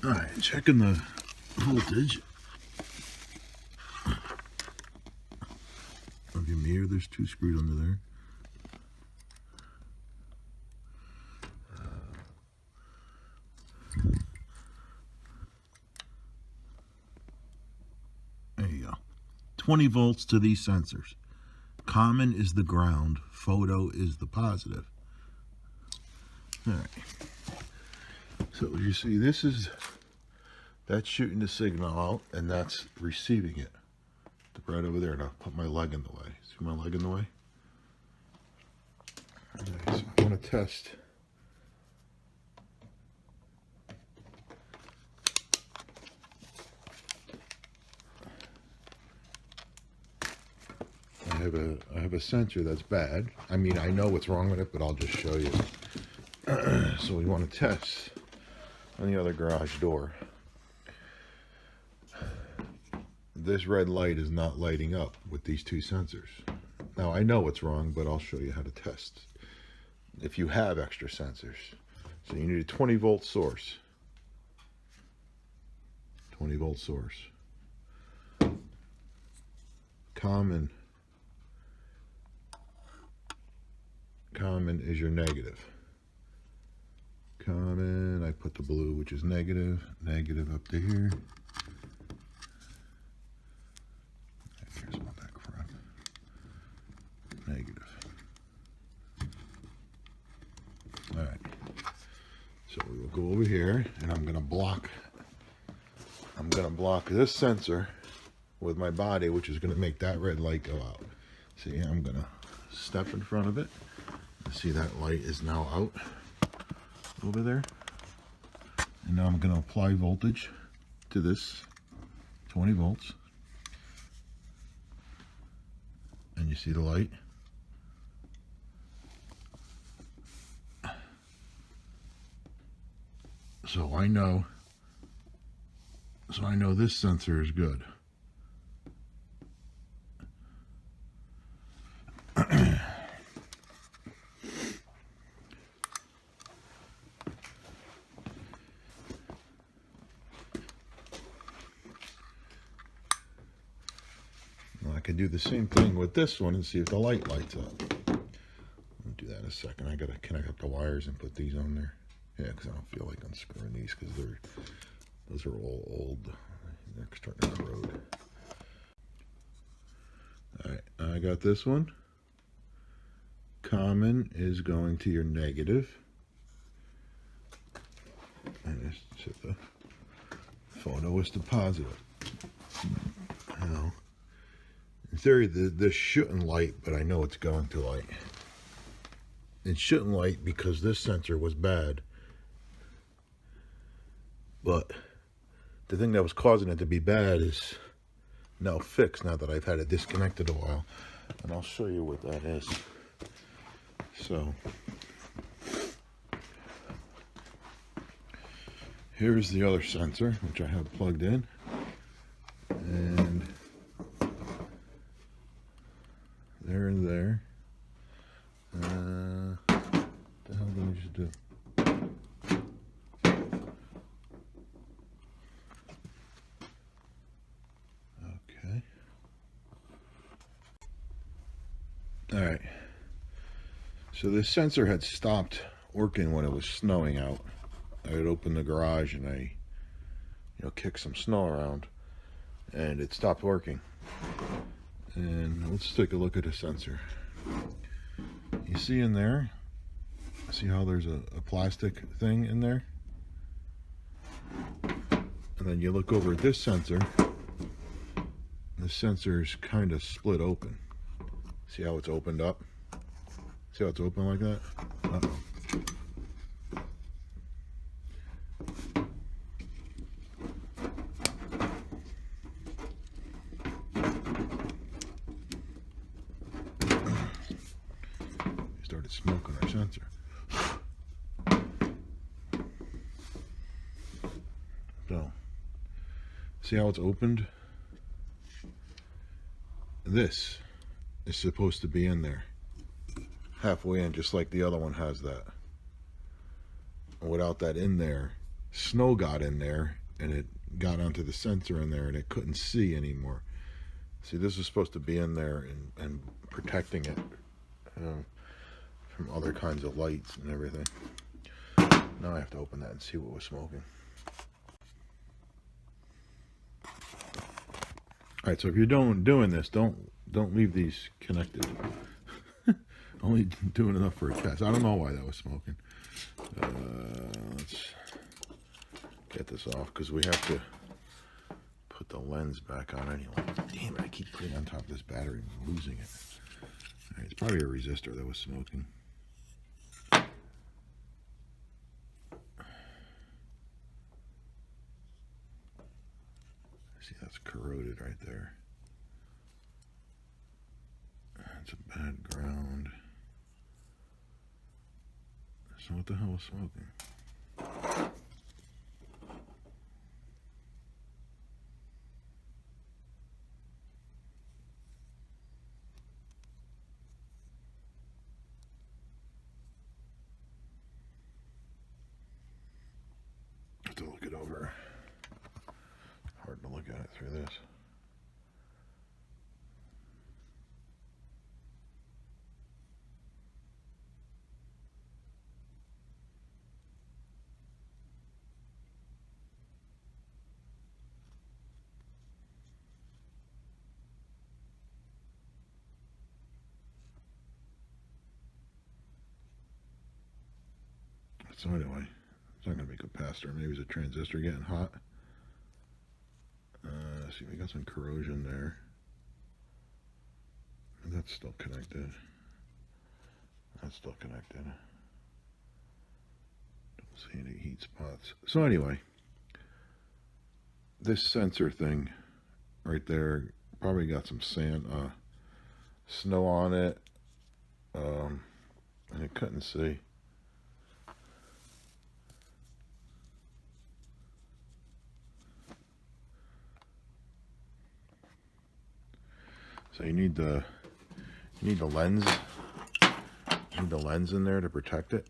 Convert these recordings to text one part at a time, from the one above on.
All right, checking the voltage of your mirror. There's 2 screws under there. There you go. 20 volts to these sensors. Common is the ground, photo is the positive. All right. So you see, that's shooting the signal out, and that's receiving it. Right over there, and I'll put my leg in the way. See my leg in the way? Okay, so I want to test. I have a sensor that's bad. I mean, I know what's wrong with it, but I'll just show you. So we want to test on the other garage door. This red light is not lighting up with these 2 sensors. Now I know what's wrong, but I'll show you how to test if you have extra sensors. So you need a 20 volt source. 20 volt source. Common is your negative. Common, I put the blue, which is negative. Negative up to here. Here's my back front. Negative. All right. So we will go over here, and I'm gonna block this sensor with my body, which is gonna make that red light go out. See, I'm gonna step in front of it. See, that light is now out over there. And now I'm gonna apply voltage to this 20 volts. And you see the light? So I know this sensor is good. Now I can do the same thing with this one and see if the light lights up. I'll do that in a second. I gotta connect up the wires and put these on there. Yeah, because I don't feel like unscrewing these because those are all old. They're starting to corrode. All right, I got this one. Common is going to your negative. And the photo is to positive. Now, in theory, this shouldn't light, but I know it's going to light. It shouldn't light because this sensor was bad. But the thing that was causing it to be bad is now fixed, now that I've had it disconnected a while. And I'll show you what that is. So, here's the other sensor, which I have plugged in. And there and there. What the hell did I just do? Okay. All right. So this sensor had stopped working when it was snowing out. I had opened the garage and I, kicked some snow around, and it stopped working. And let's take a look at the sensor. You see in there, see how there's a plastic thing in there? And then you look over at this sensor, the sensor's kind of split open. See how it's opened up? See how it's open like that? Uh-oh. Started smoking our sensor. So, see how it's opened? This is supposed to be in there. Halfway in, just like the other one has that. And without that in there, snow got in there and it got onto the sensor in there and it couldn't see anymore. See, this is supposed to be in there and protecting it from other kinds of lights and everything. Now I have to open that and see what was smoking. Alright, so if you're doing this, don't leave these connected. Only doing enough for a test. I don't know why that was smoking. Let's get this off because we have to put the lens back on anyway. Damn it, I keep putting it on top of this battery and losing it. Alright, it's probably a resistor that was smoking. See, that's corroded right there. It's a bad ground. So what the hell was smoking? Have to look it over. Hard to look at it through this. So anyway, it's not going to be capacitor. Maybe it's a transistor getting hot. See, we got some corrosion there. That's still connected. That's still connected. Don't see any heat spots. So anyway, this sensor thing right there probably got some snow on it, and it couldn't see. So you need the lens. You need the lens in there to protect it.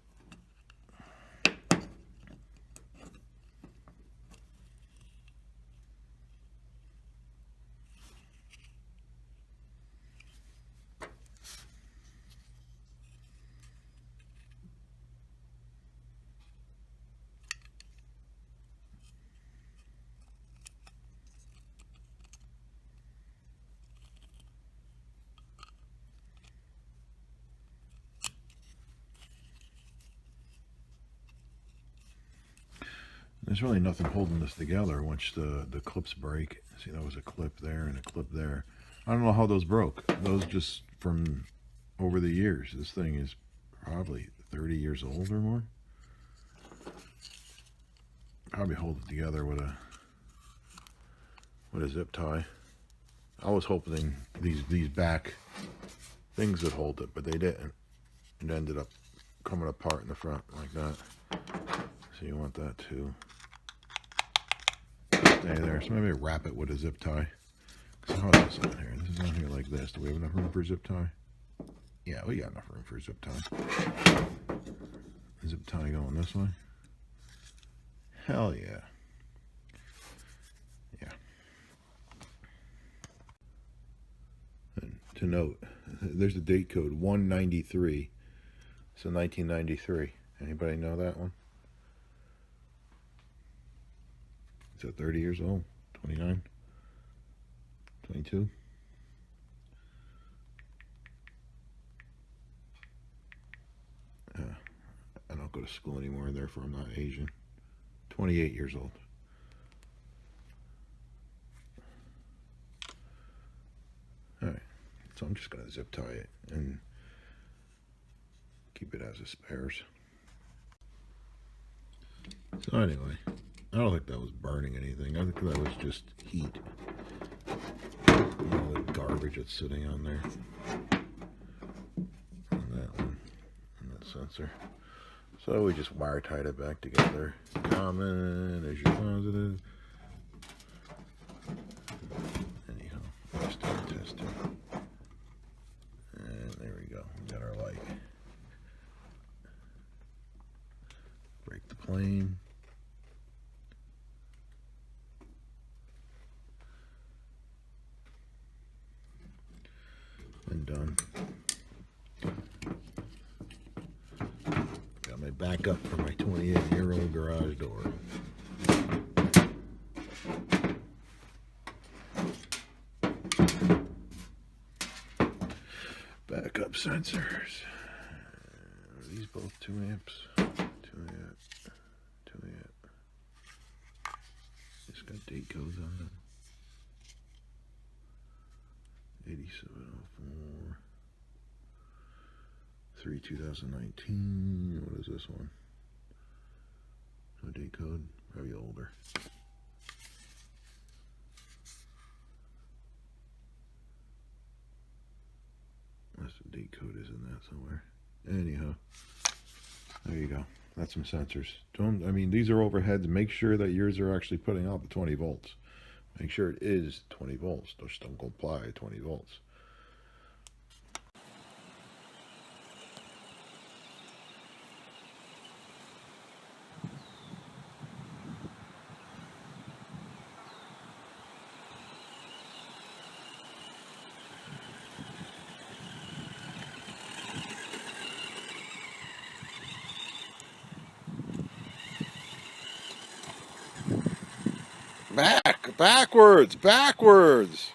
There's really nothing holding this together once the clips break. See, that was a clip there and a clip there. I don't know how those broke. Those just from over the years. This thing is probably 30 years old or more. Probably hold it together with a zip tie. I was hoping these back things would hold it, but they didn't. It ended up coming apart in the front like that. So you want that to stay there. So maybe wrap it with a zip tie. So how is this on here? This is on here like this. Do we have enough room for a zip tie? Yeah, we got enough room for a zip tie. Zip tie going this way? Hell yeah. Yeah. And to note, there's a date code 193. So 1993. Anybody know that one? Is that 30 years old? 29? 22? I don't go to school anymore, therefore I'm not Asian. 28 years old. Alright, so I'm just going to zip tie it and keep it as a spares. So anyway, I don't think that was burning anything. I think that was just heat. All the garbage that's sitting on there. And that one. And that sensor. So we just wire tied it back together. Common, there's your positive. Anyhow, let's do a test here. And there we go. We got our light. Break the plane. back up for my 28-year-old garage door. Backup sensors. Are these both 2 amps? 2 amp. 2 amp. It's got date codes on them. 8704. 3/2019. What is this one? No date code. Probably older. Unless the date code is in that somewhere. Anyhow, there you go. That's some sensors. These are overheads. Make sure that yours are actually putting out the 20 volts. Make sure it is 20 volts. Just don't apply 20 volts. Backwards.